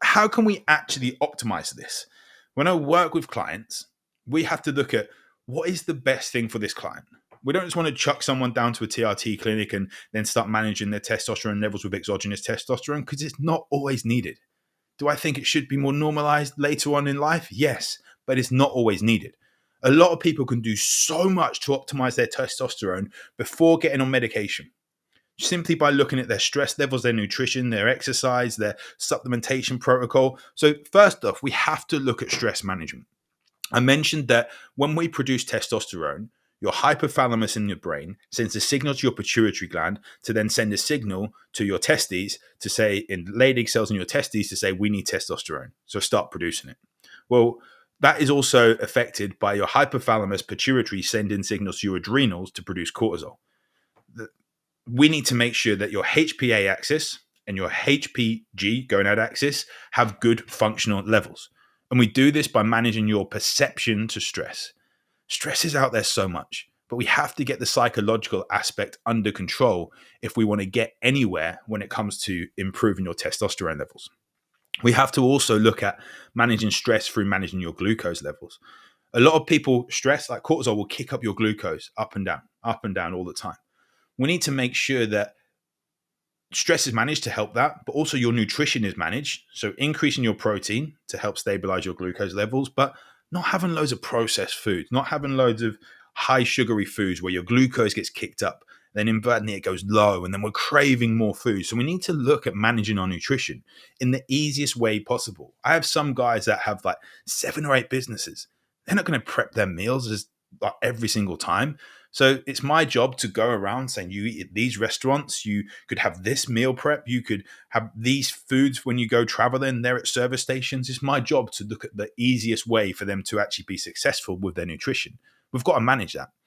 how can we actually optimize this? When I work with clients, we have to look at what is the best thing for this client. We don't just want to chuck someone down to a TRT clinic and then start managing their testosterone levels with exogenous testosterone, because it's not always needed. Do I think it should be more normalized later on in life? Yes, but it's not always needed. A lot of people can do so much to optimize their testosterone before getting on medication, simply by looking at their stress levels, their nutrition, their exercise, their supplementation protocol. So, first off, we have to look at stress management. I mentioned that when we produce testosterone, your hypothalamus in your brain sends a signal to your pituitary gland to then send a signal to your testes to say, in Leydig cells in your testes, to say, we need testosterone. So start producing it. Well, that is also affected by your hypothalamus pituitary sending signals to your adrenals to produce cortisol. We need to make sure that your HPA axis and your HPG gonad axis have good functional levels. And we do this by managing your perception to stress. Stress is out there so much, but we have to get the psychological aspect under control if we want to get anywhere when it comes to improving your testosterone levels. We have to also look at managing stress through managing your glucose levels. A lot of people stress, like cortisol, will kick up your glucose up and down all the time. We need to make sure that stress is managed to help that, but also your nutrition is managed. So increasing your protein to help stabilize your glucose levels, but not having loads of processed foods, not having loads of high sugary foods where your glucose gets kicked up, then inadvertently it goes low, and then we're craving more food. So we need to look at managing our nutrition in the easiest way possible. I have some guys that have like 7 or 8 businesses. They're not going to prep their meals as like every single time. So it's my job to go around saying, you eat at these restaurants, you could have this meal prep, you could have these foods when you go traveling there at service stations. It's my job to look at the easiest way for them to actually be successful with their nutrition. We've got to manage that.